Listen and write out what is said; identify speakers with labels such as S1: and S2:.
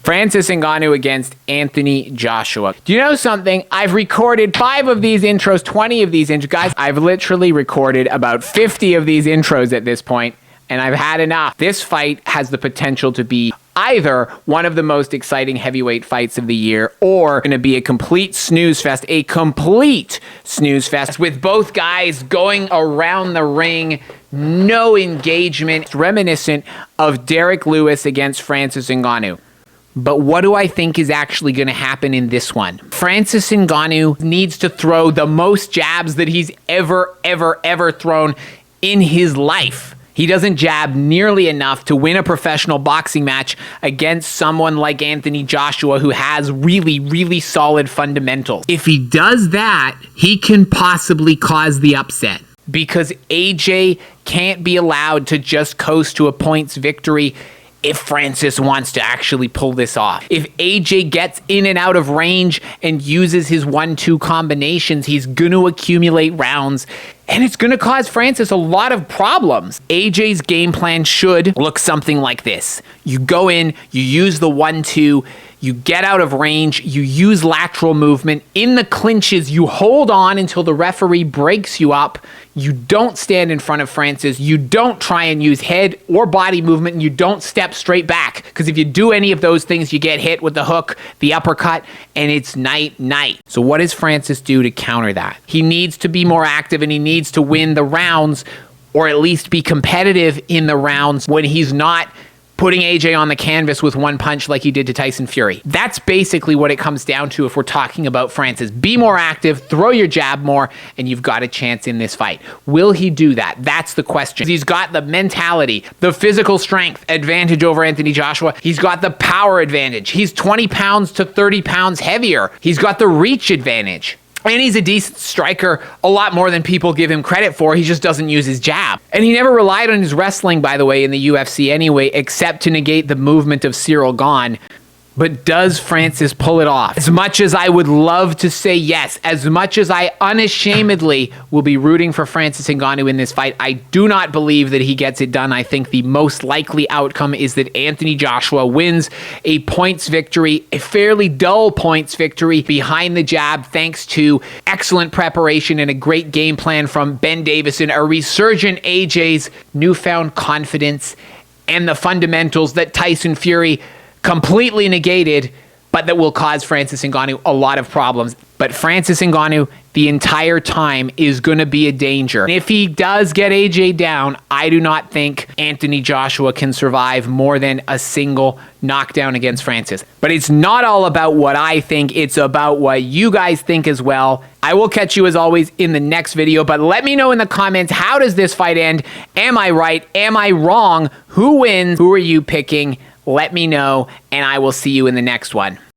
S1: Francis Ngannou against Anthony Joshua. Do you know something? I've recorded 5 of these intros, 20 of these intros. Guys, I've literally recorded about 50 of these intros at this point, and I've had enough. This fight has the potential to be either one of the most exciting heavyweight fights of the year or going to be a complete snooze fest, with both guys going around the ring, no engagement. It's reminiscent of Derek Lewis against Francis Ngannou. But what do I think is actually going to happen in this one? Francis Ngannou needs to throw the most jabs that he's ever thrown in his life. He doesn't jab nearly enough to win a professional boxing match against someone like Anthony Joshua, who has really solid fundamentals. If he does that, he can possibly cause the upset, because AJ can't be allowed to just coast to a points victory if Francis wants to actually pull this off. If AJ gets in and out of range and uses his 1-2 combinations, he's going to accumulate rounds, and it's going to cause Francis a lot of problems. AJ's game plan should look something like this. You go in, you use the 1-2, you get out of range, you use lateral movement. In the clinches, you hold on until the referee breaks you up. You don't stand in front of Francis. You don't try and use head or body movement, and you don't step straight back. Because if you do any of those things, you get hit with the hook, the uppercut, and it's night-night. So what does Francis do to counter that? He needs to be more active, and he needs to win the rounds, or at least be competitive in the rounds when he's not putting AJ on the canvas with one punch like he did to Tyson Fury. That's basically what it comes down to if we're talking about Francis. Be more active, throw your jab more, and you've got a chance in this fight. Will he do that? That's the question. He's got the mentality, the physical strength advantage over Anthony Joshua. He's got the power advantage. He's 20 pounds to 30 pounds heavier. He's got the reach advantage. And he's a decent striker, a lot more than people give him credit for. He just doesn't use his jab. And he never relied on his wrestling, by the way, in the UFC anyway, except to negate the movement of Cyril Gane. But does Francis pull it off? As much as I would love to say yes, as much as I unashamedly will be rooting for Francis Ngannou in this fight, I do not believe that he gets it done. I think the most likely outcome is that Anthony Joshua wins a points victory, a fairly dull points victory behind the jab, thanks to excellent preparation and a great game plan from Ben Davison, a resurgent AJ's newfound confidence, and the fundamentals that Tyson Fury completely negated, but that will cause Francis Ngannou a lot of problems. But Francis Ngannou, the entire time, is going to be a danger. And if he does get AJ down, I do not think Anthony Joshua can survive more than a single knockdown against Francis. But it's not all about what I think, it's about what you guys think as well. I will catch you as always in the next video, but let me know in the comments, how does this fight end? Am I right? Am I wrong? Who wins? Who are you picking? Let me know, and I will see you in the next one.